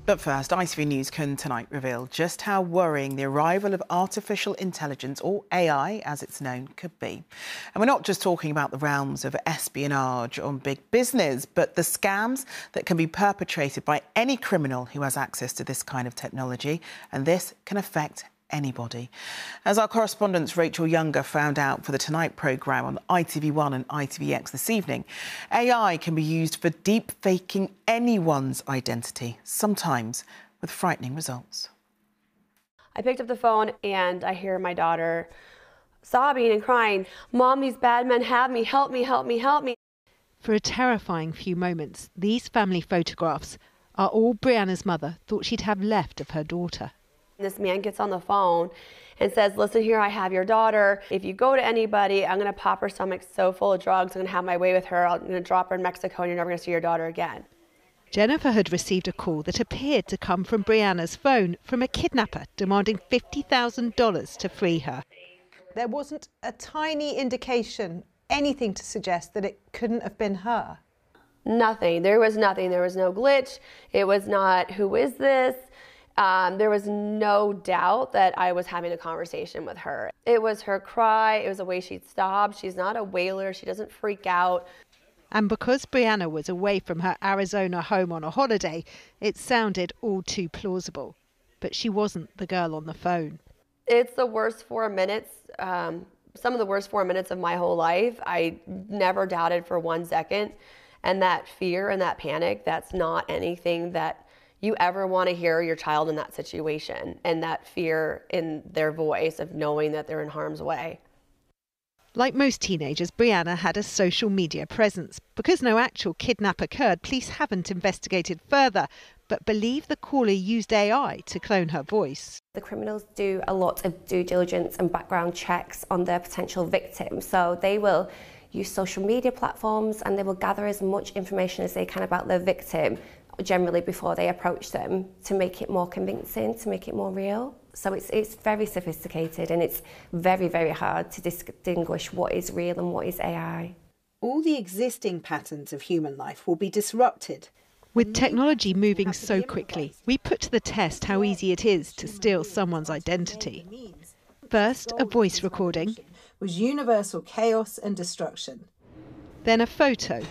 But first, ITV News can tonight reveal just how worrying the arrival of artificial intelligence, or AI as it's known, could be. And we're not just talking about the realms of espionage on big business, but the scams that can be perpetrated by any criminal who has access to this kind of technology. And this can affect anybody. As our correspondent Rachel Younger found out for the Tonight programme on ITV1 and ITVX this evening, AI can be used for deep-faking anyone's identity, sometimes with frightening results. I picked up the phone and I hear my daughter sobbing and crying, "Mom, these bad men have me, help me, help me, help me." For a terrifying few moments, these family photographs are all Brianna's mother thought she'd have left of her daughter. This man gets on the phone and says, "Listen here, I have your daughter. If you go to anybody, I'm going to pop her stomach so full of drugs. I'm going to have my way with her. I'm going to drop her in Mexico and you're never going to see your daughter again." Jennifer had received a call that appeared to come from Brianna's phone from a kidnapper demanding $50,000 to free her. There wasn't a tiny indication, anything to suggest that it couldn't have been her. Nothing. There was nothing. There was no glitch. It was not, "Who is this?" There was no doubt that I was having a conversation with her. It was her cry. It was the way she'd stop. She's not a wailer. She doesn't freak out. And because Brianna was away from her Arizona home on a holiday, it sounded all too plausible. But she wasn't the girl on the phone. It's the worst 4 minutes, some of the worst 4 minutes of my whole life. I never doubted for 1 second. And that fear and that panic, that's not anything that you ever want to hear your child in that situation, and that fear in their voice of knowing that they're in harm's way. Like most teenagers, Brianna had a social media presence. Because no actual kidnap occurred, police haven't investigated further, but believe the caller used AI to clone her voice. The criminals do a lot of due diligence and background checks on their potential victims, so they will use social media platforms and they will gather as much information as they can about their victim, generally before they approach them, to make it more convincing, to make it more real. So it's very sophisticated, and it's very, very hard to distinguish what is real and what is AI. All the existing patterns of human life will be disrupted. With technology moving so quickly, we put to the test how easy it is to steal someone's identity. First, a voice recording. Was universal chaos and destruction. Then a photo.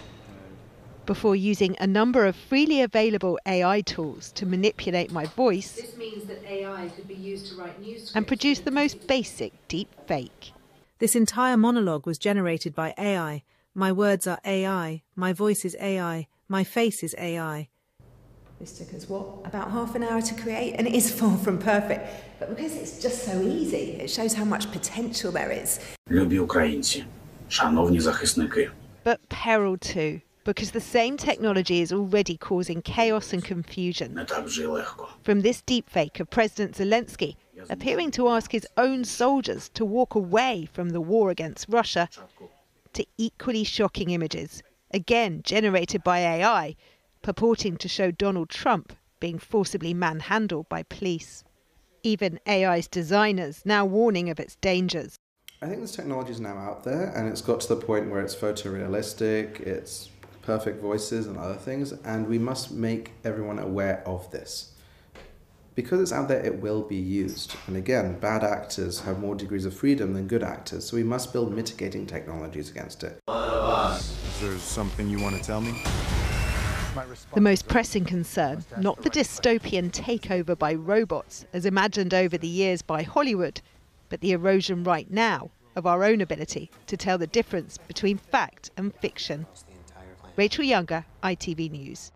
Before using a number of freely available AI tools to manipulate my voice. This means that AI could be used to write news and produce the most basic deep fake. This entire monologue was generated by AI. My words are AI. My voice is AI. My face is AI. This took us, about half an hour to create, and it is far from perfect. But because it's just so easy, it shows how much potential there is. Любі українці, шановні захисники. But peril too, because the same technology is already causing chaos and confusion. From this deepfake of President Zelensky appearing to ask his own soldiers to walk away from the war against Russia, to equally shocking images, again generated by AI, purporting to show Donald Trump being forcibly manhandled by police. Even AI's designers now warning of its dangers. I think this technology is now out there, and it's got to the point where it's photorealistic, it's perfect voices and other things, and we must make everyone aware of this. Because it's out there, it will be used. And again, bad actors have more degrees of freedom than good actors, so we must build mitigating technologies against it. Is there something you want to tell me? The most pressing concern, not the dystopian takeover by robots as imagined over the years by Hollywood, but the erosion right now of our own ability to tell the difference between fact and fiction. Rachel Younger, ITV News.